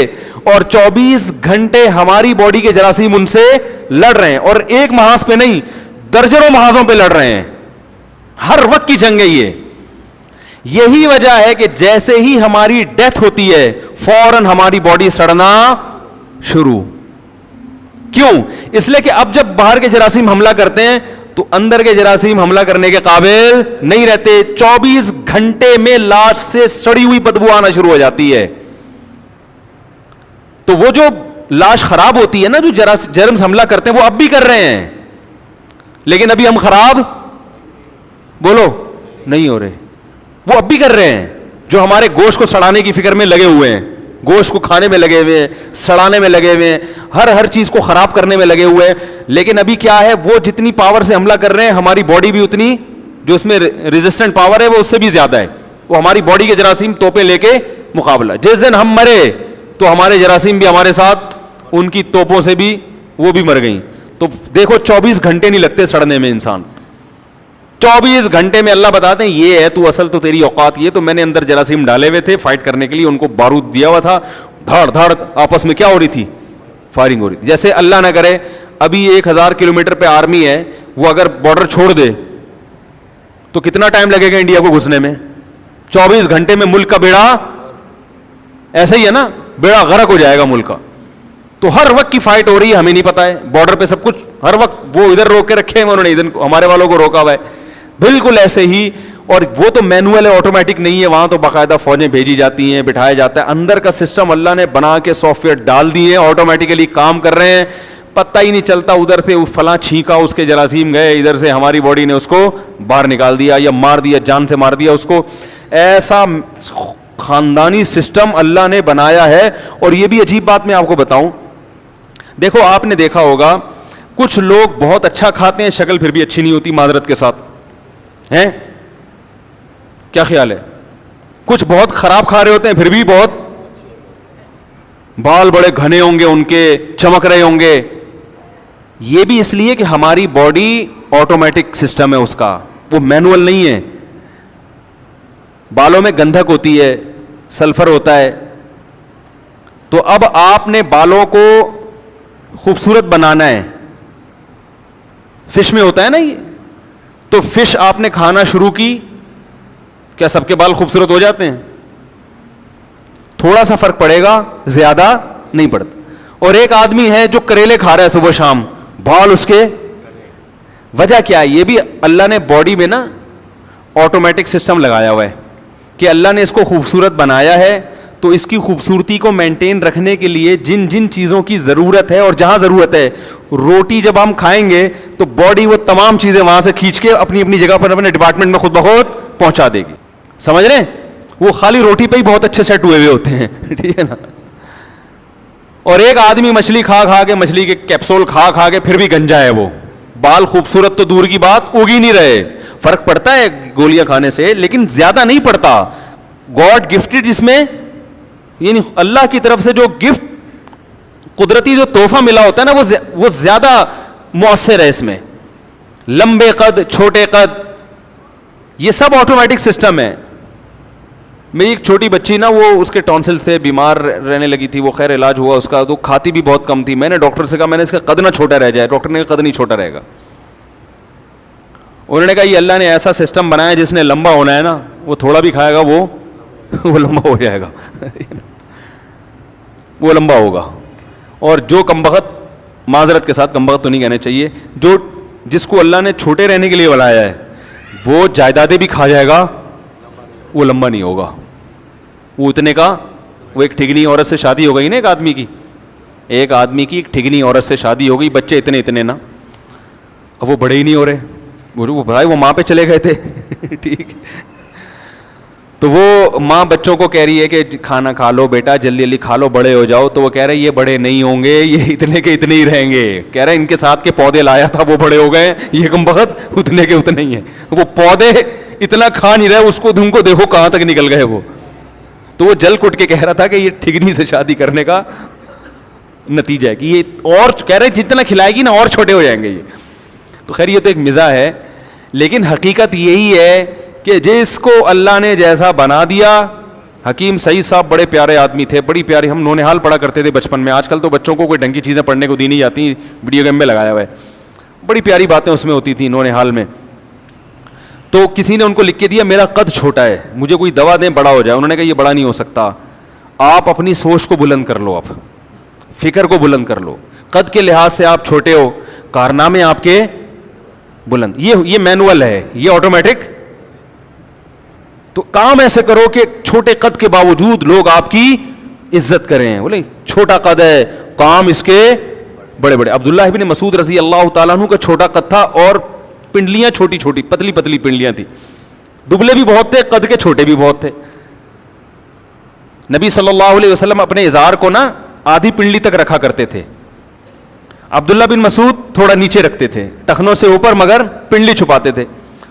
اور 24 گھنٹے ہماری باڈی کے جراثیم ان سے لڑ رہے ہیں, اور ایک محاذ پہ نہیں درجنوں محاذوں پہ لڑ رہے ہیں. ہر وقت کی جنگ ہے یہ. یہی وجہ ہے کہ جیسے ہی ہماری ڈیتھ ہوتی ہے فوراً ہماری باڈی سڑنا شروع. کیوں؟ اس لیے کہ اب جب باہر کے جراثیم حملہ کرتے ہیں تو اندر کے جراثیم حملہ کرنے کے قابل نہیں رہتے. 24 گھنٹے میں لاش سے سڑی ہوئی بدبو آنا شروع ہو جاتی ہے. تو وہ جو لاش خراب ہوتی ہے نا, جو جرمز حملہ کرتے ہیں وہ اب بھی کر رہے ہیں, لیکن ابھی ہم خراب بولو نہیں ہو رہے. وہ اب بھی کر رہے ہیں جو ہمارے گوشت کو سڑانے کی فکر میں لگے ہوئے ہیں, گوشت کو کھانے میں لگے ہوئے ہیں, سڑانے میں لگے ہوئے ہیں, ہر چیز کو خراب کرنے میں لگے ہوئے ہیں. لیکن ابھی کیا ہے, وہ جتنی پاور سے حملہ کر رہے ہیں ہماری باڈی بھی اتنی, جو اس میں ریزسٹنٹ پاور ہے وہ اس سے بھی زیادہ ہے. وہ ہماری باڈی کے جراثیم توپیں لے کے مقابلہ. جس دن ہم مرے تو ہمارے جراثیم بھی ہمارے ساتھ ان کی توپوں سے بھی وہ بھی مر گئیں. تو دیکھو 24 گھنٹے نہیں لگتے سڑنے میں انسان. 24 گھنٹے میں اللہ بتاتے ہیں یہ ہے تو اصل تو تیری اوقات یہ. تو میں نے اندر جراثیم ڈالے ہوئے تھے فائٹ کرنے کے لیے, ان کو بارود دیا ہوا تھا, دھاڑ دھاڑ آپس میں کیا ہو رہی تھی, فائرنگ ہو رہی تھی. جیسے اللہ نہ کرے ابھی 1000 کلومیٹر پہ آرمی ہے, وہ اگر بارڈر چھوڑ دے تو کتنا ٹائم لگے گا انڈیا کو گھسنے میں. 24 گھنٹے میں ملک کا بیڑا, ایسا ہی ہے نا, بیڑا غرق ہو جائے گا ملک کا. تو ہر وقت کی فائٹ ہو رہی ہے, ہمیں نہیں پتا ہے. بارڈر پہ سب کچھ ہر وقت وہ ادھر روک کے رکھے ہیں انہوں نے, ادھر ہمارے والوں کو روکا ہوا ہے. بالکل ایسے ہی. اور وہ تو مینوئل ہے, آٹومیٹک نہیں ہے, وہاں تو باقاعدہ فوجیں بھیجی جاتی ہیں, بٹھایا جاتا ہے. اندر کا سسٹم اللہ نے بنا کے سافٹ ویئر ڈال دیے ہیں, آٹومیٹیکلی کام کر رہے ہیں, پتہ ہی نہیں چلتا. ادھر سے فلاں چھینکا, اس کے جراثیم گئے, ادھر سے ہماری باڈی نے اس کو باہر نکال دیا یا مار دیا, جان سے مار دیا اس کو. ایسا خاندانی سسٹم اللہ نے بنایا ہے. اور یہ بھی عجیب بات میں آپ کو بتاؤں, دیکھو آپ نے دیکھا ہوگا کچھ لوگ بہت اچھا کھاتے ہیں, شکل پھر بھی اچھی نہیں ہوتی, معذرت کے ساتھ ہیں, کیا خیال ہے؟ کچھ بہت خراب کھا رہے ہوتے ہیں پھر بھی بہت, بال بڑے گھنے ہوں گے ان کے, چمک رہے ہوں گے. یہ بھی اس لیے کہ ہماری باڈی آٹومیٹک سسٹم ہے اس کا, وہ مینوئل نہیں ہے. بالوں میں گندھک ہوتی ہے, سلفر ہوتا ہے. تو اب آپ نے بالوں کو خوبصورت بنانا ہے, فش میں ہوتا ہے نا یہ, تو فش آپ نے کھانا شروع کی, کیا سب کے بال خوبصورت ہو جاتے ہیں؟ تھوڑا سا فرق پڑے گا, زیادہ نہیں پڑتا. اور ایک آدمی ہے جو کریلے کھا رہا ہے صبح شام, بال اس کے, وجہ کیا ہے؟ یہ بھی اللہ نے باڈی میں نا آٹومیٹک سسٹم لگایا ہوا ہے کہ اللہ نے اس کو خوبصورت بنایا ہے. تو اس کی خوبصورتی کو مینٹین رکھنے کے لیے جن جن چیزوں کی ضرورت ہے اور جہاں ضرورت ہے, روٹی جب ہم کھائیں گے تو باڈی وہ تمام چیزیں وہاں سے کھینچ کے اپنی اپنی جگہ پر اپنے ڈپارٹمنٹ میں خود بخود پہنچا دے گی. سمجھ رہے ہیں؟ وہ خالی روٹی پہ ہی بہت اچھے سیٹ ہوئے ہوتے ہیں, ٹھیک ہے نا. اور ایک آدمی مچھلی کھا کھا کے, مچھلی کے کیپسول کھا کھا کے پھر بھی گنجا ہے, وہ بال خوبصورت تو دور کی بات, اگ ہی نہیں رہے. فرق پڑتا ہے گولیاں کھانے سے لیکن زیادہ نہیں پڑتا. گاڈ گفٹڈ جس میں, یعنی اللہ کی طرف سے جو گفٹ قدرتی جو تحفہ ملا ہوتا ہے نا وہ زیادہ مؤثر ہے اس میں. لمبے قد, چھوٹے قد, یہ سب آٹومیٹک سسٹم ہے. میری ایک چھوٹی بچی نا, وہ اس کے ٹونسلز تھے, بیمار رہنے لگی تھی, وہ خیر علاج ہوا اس کا, تو کھاتی بھی بہت کم تھی. میں نے ڈاکٹر سے کہا, میں نے اس کا قد نہ چھوٹا رہ جائے. ڈاکٹر نے کہا قد نہیں چھوٹا رہے گا. انہوں نے کہا یہ اللہ نے ایسا سسٹم بنایا جس نے لمبا ہونا ہے نا, وہ تھوڑا بھی کھائے گا وہ لمبا ہو جائے گا, وہ لمبا ہوگا. اور جو کمبخت, معذرت کے ساتھ کمبخت تو نہیں کہنا چاہیے, جو جس کو اللہ نے چھوٹے رہنے کے لیے بنایا ہے وہ جائیدادیں بھی کھا جائے گا, وہ لمبا نہیں ہوگا. وہ اتنے کا, وہ ایک ٹھگنی عورت سے شادی ہو گئی نا, ایک آدمی کی ایک ٹھگنی عورت سے شادی ہو گئی, بچے اتنے نا, اب وہ بڑے ہی نہیں ہو رہے. وہ بھائی وہ ماں پہ چلے گئے تھے, ٹھیک. تو وہ ماں بچوں کو کہہ رہی ہے کہ کھانا کھا لو بیٹا, جلدی جلدی کھا لو, بڑے ہو جاؤ. تو وہ کہہ رہے یہ بڑے نہیں ہوں گے, یہ اتنے کے اتنے ہی رہیں گے. کہہ رہے ان کے ساتھ کے پودے لایا تھا وہ بڑے ہو گئے, یہ کمبخت اتنے کے اتنے ہی ہیں. وہ پودے اتنا کھا نہیں رہے, اس کو تم کو دیکھو کہاں تک نکل گئے وہ. تو وہ جل کٹ کے کہہ رہا تھا کہ یہ ٹھگنی سے شادی کرنے کا نتیجہ ہے کہ یہ, اور کہہ رہے جتنا کھلائے گی نا اور چھوٹے ہو جائیں گے یہ. تو خیر یہ تو ایک مزاح ہے, لیکن حقیقت یہی ہے کہ جس کو اللہ نے جیسا بنا دیا. حکیم سعید صاحب بڑے پیارے آدمی تھے, بڑی پیاری, ہم نونہال پڑھا کرتے تھے بچپن میں. آج کل تو بچوں کو کوئی ڈھنگ کی چیزیں پڑھنے کو دی نہیں جاتی, ویڈیو گیم میں لگایا ہوا ہے. بڑی پیاری باتیں اس میں ہوتی تھیں نونہال میں. تو کسی نے ان کو لکھ کے دیا میرا قد چھوٹا ہے, مجھے کوئی دوا دیں بڑا ہو جائے. انہوں نے کہا یہ بڑا نہیں ہو سکتا, آپ اپنی سوچ کو بلند کر لو, آپ فکر کو بلند کر لو. قد کے لحاظ سے آپ چھوٹے ہو, کارنامے آپ کے بلند. یہ مینول ہے, یہ آٹومیٹک. تو کام ایسے کرو کہ چھوٹے قد کے باوجود لوگ آپ کی عزت کریں. بولے چھوٹا قد ہے, کام اس کے بڑے بڑے. عبداللہ ابن مسعود رضی اللہ تعالیٰ عنہ کا چھوٹا قد تھا اور پنڈلیاں چھوٹی چھوٹی پتلی پتلی پنڈلیاں تھیں. دبلے بھی بہت تھے, قد کے چھوٹے بھی بہت تھے. نبی صلی اللہ علیہ وسلم اپنے ازار کو نا آدھی پنڈلی تک رکھا کرتے تھے. عبداللہ بن مسعود تھوڑا نیچے رکھتے تھے, ٹخنوں سے اوپر, مگر پنڈلی چھپاتے تھے.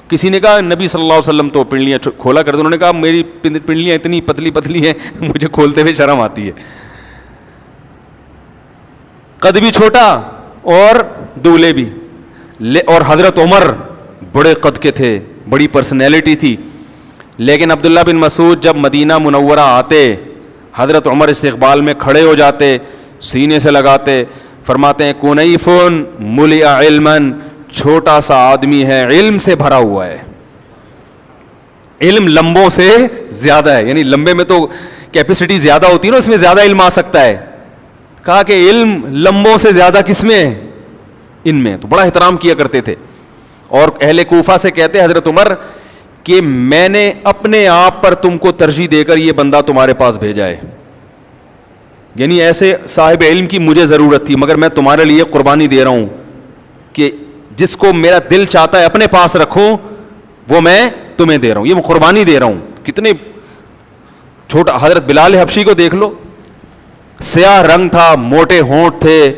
کسی نے کہا نبی صلی اللہ علیہ وسلم تو پنڈلیاں کھولا کرتے. انہوں نے کہا میری پنڈلیاں اتنی پتلی پتلی ہیں, مجھے کھولتے ہوئے شرم آتی ہے. قد بھی چھوٹا اور دولے بھی. اور حضرت عمر بڑے قد کے تھے, بڑی پرسنالٹی تھی. لیکن عبداللہ بن مسعود جب مدینہ منورہ آتے, حضرت عمر استقبال میں کھڑے ہو جاتے, سینے سے لگاتے, فرماتے ہیں کنیفن ملئ علما, چھوٹا سا آدمی ہے, علم سے بھرا ہوا ہے. علم لمبوں سے زیادہ ہے, یعنی لمبے میں تو کیپیسٹی زیادہ ہوتی ہے نا, اس میں زیادہ علم آ سکتا ہے. کہا کہ علم لمبوں سے زیادہ کس میں, ان میں. تو بڑا احترام کیا کرتے تھے. اور اہل کوفہ سے کہتے حضرت عمر کہ میں نے اپنے آپ پر تم کو ترجیح دے کر یہ بندہ تمہارے پاس بھیجا ہے, یعنی ایسے صاحب علم کی مجھے ضرورت تھی, مگر میں تمہارے لیے قربانی دے رہا ہوں کہ جس کو میرا دل چاہتا ہے اپنے پاس رکھوں وہ میں تمہیں دے رہا ہوں, یہ میں قربانی دے رہا ہوں. کتنے چھوٹا. حضرت بلال حبشی کو دیکھ لو, سیاہ رنگ تھا, موٹے ہونٹ تھے,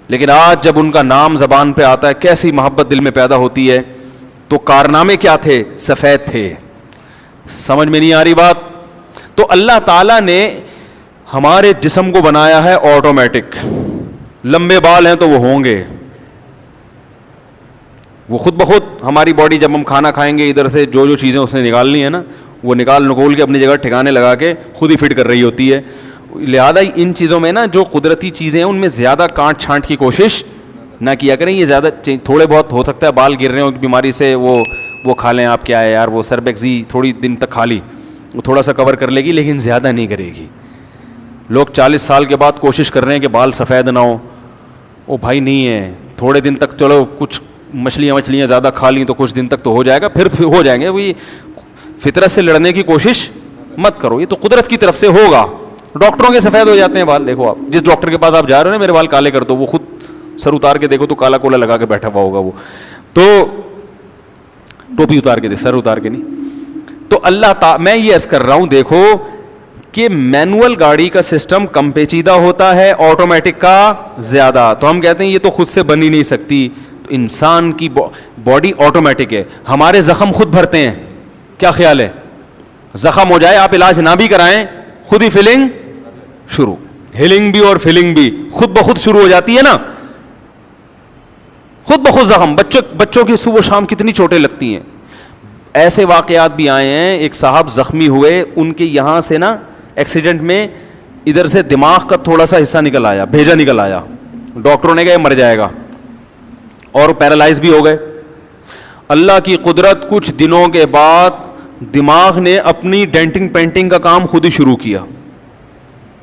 لیکن آج جب ان کا نام زبان پہ آتا ہے کیسی محبت دل میں پیدا ہوتی ہے. تو کارنامے کیا تھے, سفید تھے. سمجھ میں نہیں آ رہی بات. تو اللہ تعالیٰ نے ہمارے جسم کو بنایا ہے آٹومیٹک. لمبے بال ہیں تو وہ ہوں گے, وہ خود بخود ہماری باڈی جب ہم کھانا کھائیں گے ادھر سے جو چیزیں اس نے نکالنی ہے نا, وہ نکول کے اپنی جگہ ٹھکانے لگا کے خود ہی فٹ کر رہی ہوتی ہے. لہذا ان چیزوں میں نا جو قدرتی چیزیں ہیں ان میں زیادہ کانٹ چھانٹ کی کوشش نہ کیا کریں. یہ زیادہ تھوڑے بہت ہو سکتا ہے بال گر رہے ہوں بیماری سے, وہ کھا لیں آپ, کیا ہے یار وہ سربیکزی تھوڑی دن تک کھا لی, وہ تھوڑا سا کور کر لے گی لیکن زیادہ نہیں کرے گی. لوگ 40 سال کے بعد کوشش کر رہے ہیں کہ بال سفید نہ ہو. وہ بھائی نہیں ہے, تھوڑے دن تک چلو کچھ مچھلیاں زیادہ کھا لیں تو کچھ دن تک تو ہو جائے گا, پھر ہو جائیں گے. وہی فطرت سے لڑنے کی کوشش مت کرو, یہ تو قدرت کی طرف سے ہوگا. ڈاکٹروں کے سفید ہو جاتے ہیں بال. دیکھو آپ جس ڈاکٹر کے پاس آپ جا رہے ہو نا, میرے بال کالے کر دو, وہ خود سر اتار کے دیکھو تو کالا کولا لگا کے بیٹھا ہوا ہوگا وہ, تو ٹوپی اتار کے, سر اتار کے نہیں. تو اللہ میں یہ عرض کر رہا ہوں, دیکھو کہ مینول گاڑی کا سسٹم کم پیچیدہ ہوتا ہے, آٹومیٹک کا زیادہ. تو ہم کہتے ہیں یہ تو خود سے بن ہی نہیں سکتی. تو انسان کی باڈی آٹومیٹک ہے, ہمارے زخم خود بھرتے ہیں. کیا خیال ہے, زخم ہو جائے آپ علاج نہ بھی کرائیں, خود ہی فیلنگ شروع, ہیلنگ بھی اور فیلنگ بھی خود بخود شروع ہو جاتی ہے نا, خود بخود زخم. بچوں کی صبح شام کتنی چوٹیں لگتی ہیں. ایسے واقعات بھی آئے ہیں, ایک صاحب زخمی ہوئے, ان کے یہاں سے نا ایکسیڈنٹ میں ادھر سے دماغ کا تھوڑا سا حصہ نکل آیا, بھیجا نکل آیا. ڈاکٹروں نے کہا مر جائے گا, اور پیرالائز بھی ہو گئے. اللہ کی قدرت, کچھ دنوں کے بعد دماغ نے اپنی ڈینٹنگ پینٹنگ کا کام خود ہی شروع کیا,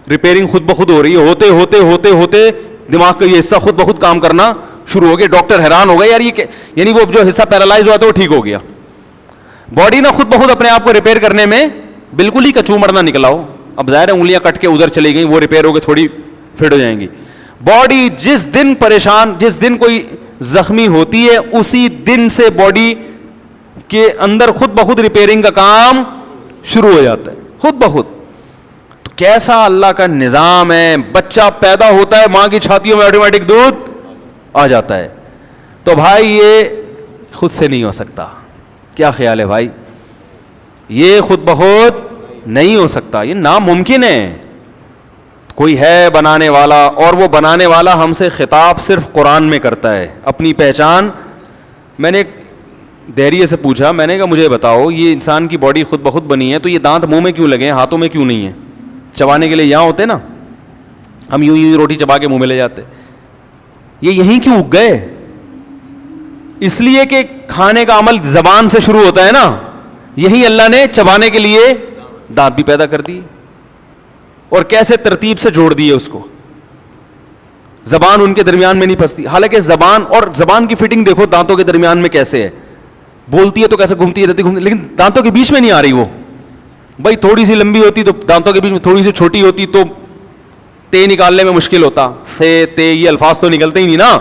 ریپیئرنگ خود بخود ہو رہی ہے. ہوتے ہوتے ہوتے ہوتے دماغ کا یہ حصہ خود بخود کام کرنا شروع ہو گیا. ڈاکٹر حیران ہو گئے, یار یہ یعنی وہ جو حصہ پیرالائز ہوا تھا وہ ٹھیک ہو گیا. باڈی نا خود بخود اپنے آپ کو ریپیئر کرنے میں بالکل ہی کچومر نہ نکلا ہو. اب ظاہر ہے انگلیاں کٹ کے ادھر چلی گئیں, وہ ریپیئر ہو کے تھوڑی فٹ ہو جائیں گی. باڈی جس دن پریشان, جس دن کوئی زخمی ہوتی ہے, اسی دن سے باڈی کے اندر خود بخود ریپیئرنگ کا کام شروع ہو جاتا ہے, خود بخود. تو کیسا اللہ کا نظام ہے. بچہ پیدا ہوتا ہے, ماں کی چھاتیوں میں آٹومیٹک دودھ آ جاتا ہے. تو بھائی یہ خود سے نہیں ہو سکتا. کیا خیال ہے بھائی, یہ خود بخود نہیں ہو سکتا, یہ ناممکن ہے. کوئی ہے بنانے والا, اور وہ بنانے والا ہم سے خطاب صرف قرآن میں کرتا ہے. اپنی پہچان, میں نے دہریے سے پوچھا, میں نے کہا مجھے بتاؤ یہ انسان کی باڈی خود بخود بنی ہے, تو یہ دانت منہ میں کیوں لگے ہیں, ہاتھوں میں کیوں نہیں ہیں؟ چبانے کے لیے یہاں ہوتے نا, ہم یوں یوں روٹی چبا کے منہ میں لے جاتے. یہ یہیں کیوں اگ گئے؟ اس لیے کہ کھانے کا عمل زبان سے شروع ہوتا ہے نا, یہی اللہ نے چبانے کے لیے دانت بھی پیدا کر دیے, اور کیسے ترتیب سے جوڑ دیے اس کو. زبان ان کے درمیان میں نہیں پھنستی, حالانکہ زبان اور زبان کی فٹنگ دیکھو دانتوں کے درمیان میں کیسے ہے. بولتی ہے تو کیسے گھومتی رہتی, لیکن دانتوں کے بیچ میں نہیں آ رہی وہ. بھائی تھوڑی سی لمبی ہوتی تو دانتوں کے بیچ میں, تھوڑی سی چھوٹی ہوتی تو تے نکالنے میں مشکل ہوتا. سے تے یہ الفاظ تو نکلتے ہی نہیں نا.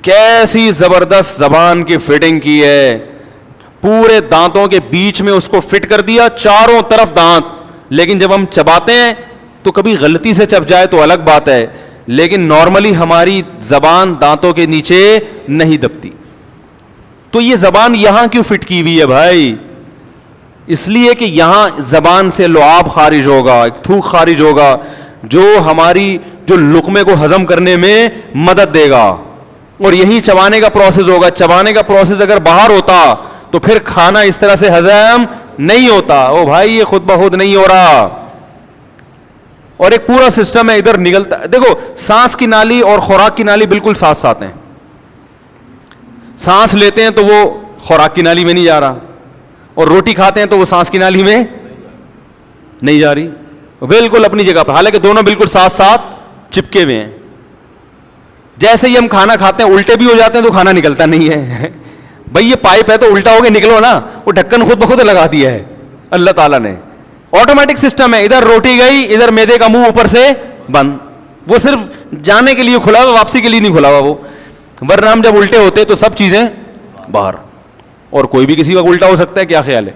کیسی زبردست زبان کی فٹنگ کی ہے, پورے دانتوں کے بیچ میں اس کو فٹ کر دیا, چاروں طرف دانت. لیکن جب ہم چباتے ہیں تو کبھی غلطی سے چب جائے تو الگ بات ہے, لیکن نارملی ہماری زبان دانتوں کے نیچے نہیں دبتی. تو یہ زبان یہاں کیوں فٹ کی ہوئی ہے بھائی؟ اس لیے کہ یہاں زبان سے لعاب خارج ہوگا, تھوک خارج ہوگا, جو ہماری جو لقمے کو ہضم کرنے میں مدد دے گا, اور یہی چبانے کا پروسیس ہوگا. چبانے کا پروسیس اگر باہر ہوتا تو پھر کھانا اس طرح سے ہضم نہیں ہوتا. او بھائی یہ خود بخود نہیں ہو رہا, اور ایک پورا سسٹم ہے ادھر نگلتا. دیکھو سانس کی نالی اور خوراک کی نالی بالکل ساتھ ساتھ ہیں. سانس لیتے ہیں تو وہ خوراک کی نالی میں نہیں جا رہا, اور روٹی کھاتے ہیں تو وہ سانس کی نالی میں نہیں جا رہی, بالکل اپنی جگہ پر, حالانکہ دونوں بالکل ساتھ ساتھ چپکے ہوئے ہیں. جیسے ہی ہم کھانا کھاتے ہیں الٹے بھی ہو جاتے ہیں تو کھانا نکلتا نہیں ہے. بھائی یہ پائپ ہے تو الٹا ہو کے نکلو نا, وہ ڈھکن خود بخود لگا دیا ہے اللہ تعالیٰ نے. آٹومیٹک سسٹم ہے, ادھر روٹی گئی, ادھر میدے کا منہ اوپر سے بند. وہ صرف جانے کے لیے کھلا ہوا, واپسی کے لیے نہیں کھلا ہوا وہ. ورنہ ہم جب الٹے ہوتے تو سب چیزیں باہر, اور کوئی بھی کسی کا الٹا ہو سکتا ہے. کیا خیال ہے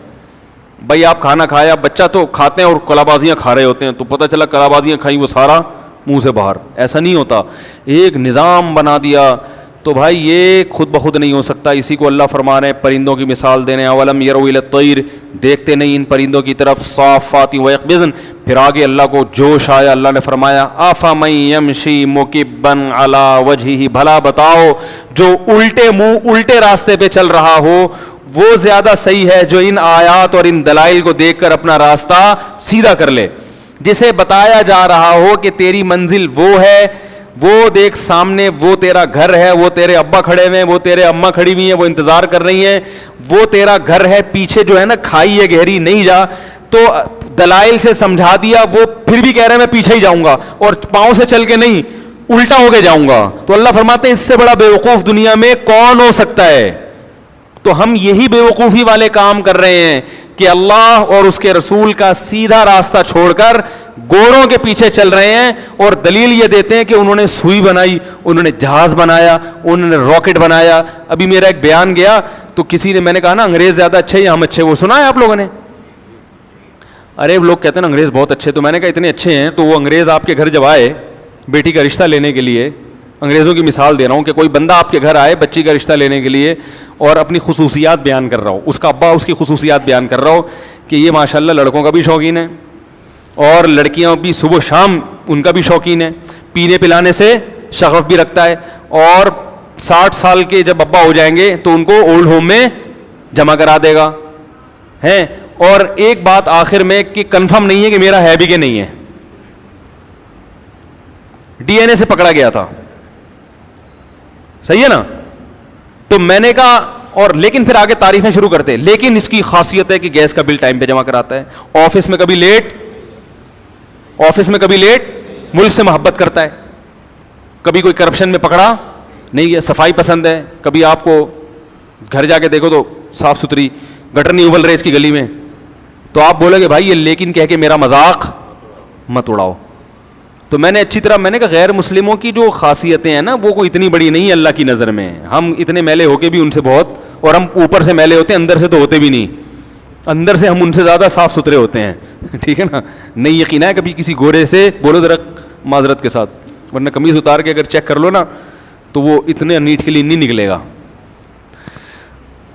بھائی؟ آپ کھانا کھایا, بچہ تو کھاتے ہیں اور کلا بازیاں کھا رہے ہوتے ہیں, تو پتہ چلا کلا بازیاں کھائیں وہ سارا منہ سے باہر. ایسا نہیں ہوتا, ایک نظام بنا دیا. تو بھائی یہ خود بخود نہیں ہو سکتا. اسی کو اللہ فرما رہے ہیں پرندوں کی مثال دینے, اولم یروا الی الطیر, دیکھتے نہیں ان پرندوں کی طرف, صافات ویقبضن. پھر آگے اللہ کو جوش آیا, اللہ نے فرمایا افمن یمشی مکبا علی وجہہ, بھلا بتاؤ جو الٹے منہ الٹے راستے پہ چل رہا ہو وہ زیادہ صحیح ہے جو ان آیات اور ان دلائل کو دیکھ کر اپنا راستہ سیدھا کر لے. جسے بتایا جا رہا ہو کہ تیری منزل وہ ہے, وہ دیکھ سامنے وہ تیرا گھر ہے, وہ تیرے ابا کھڑے ہوئے ہیں, وہ تیرے اماں کھڑی ہوئی ہیں, وہ انتظار کر رہی ہیں, وہ تیرا گھر ہے, پیچھے جو ہے نا کھائی ہے گہری, نہیں جا. تو دلائل سے سمجھا دیا, وہ پھر بھی کہہ رہے ہیں میں پیچھے ہی جاؤں گا, اور پاؤں سے چل کے نہیں الٹا ہو کے جاؤں گا. تو اللہ فرماتے ہیں اس سے بڑا بیوقوف دنیا میں کون ہو سکتا ہے؟ تو ہم یہی بیوقوفی والے کام کر رہے ہیں کہ اللہ اور اس کے رسول کا سیدھا راستہ چھوڑ کر گوروں کے پیچھے چل رہے ہیں, اور دلیل یہ دیتے ہیں کہ انہوں نے سوئی بنائی, انہوں نے جہاز بنایا, انہوں نے راکٹ بنایا. ابھی میرا ایک بیان گیا تو کسی نے, میں نے کہا نا انگریز زیادہ اچھے یا ہم اچھے, وہ سنا ہے آپ لوگوں نے؟ ارے لوگ کہتے ہیں انگریز بہت اچھے, تو میں نے کہا اتنے اچھے ہیں تو وہ انگریز آپ کے گھر جب آئے بیٹی کا رشتہ لینے کے لیے, انگریزوں کی مثال دے رہا ہوں کہ کوئی بندہ آپ کے گھر آئے بچی کا رشتہ لینے کے لیے اور اپنی خصوصیات بیان کر رہا ہو, اس کا ابا اس کی خصوصیات بیان کر رہا ہو کہ یہ ماشاءاللہ لڑکوں کا بھی شوقین ہے اور لڑکیاں بھی صبح شام ان کا بھی شوقین ہے, پینے پلانے سے شغف بھی رکھتا ہے, اور 60 سال کے جب ابا ہو جائیں گے تو ان کو اولڈ ہوم میں جمع کرا دے گا ہیں. اور ایک بات آخر میں کہ کنفرم نہیں ہے کہ میرا ہے بھی کہ نہیں ہے, ڈی این اے سے پکڑا گیا تھا, صحیح ہے نا. تو میں نے کہا, اور لیکن پھر آگے تعریفیں شروع کرتے, لیکن اس کی خاصیت ہے کہ گیس کا بل ٹائم پہ جمع کراتا ہے, آفس میں کبھی لیٹ, ملک سے محبت کرتا ہے, کبھی کوئی کرپشن میں پکڑا نہیں ہے, صفائی پسند ہے, کبھی آپ کو گھر جا کے دیکھو تو صاف ستھری, گٹر نہیں ابل رہے اس کی گلی میں, تو آپ بولو گے بھائی یہ لیکن کہہ کے میرا مذاق مت اڑاؤ. تو میں نے اچھی طرح, میں نے کہا غیر مسلموں کی جو خاصیتیں ہیں نا وہ کوئی اتنی بڑی نہیں ہے اللہ کی نظر میں, ہم اتنے میلے ہو کے بھی ان سے بہت, اور ہم اوپر سے میلے ہوتے ہیں اندر سے تو ہوتے بھی نہیں, اندر سے ہم ان سے زیادہ صاف ستھرے ہوتے ہیں, ٹھیک ہے نا. نہیں یقین ہے کبھی کسی گورے سے بولو ذرا معذرت کے ساتھ, ورنہ قمیض اتار کے اگر چیک کر لو نا تو وہ اتنے نیٹ کے لیے نہیں نکلے گا,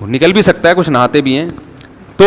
نکل بھی سکتا ہے, کچھ نہاتے بھی ہیں. تو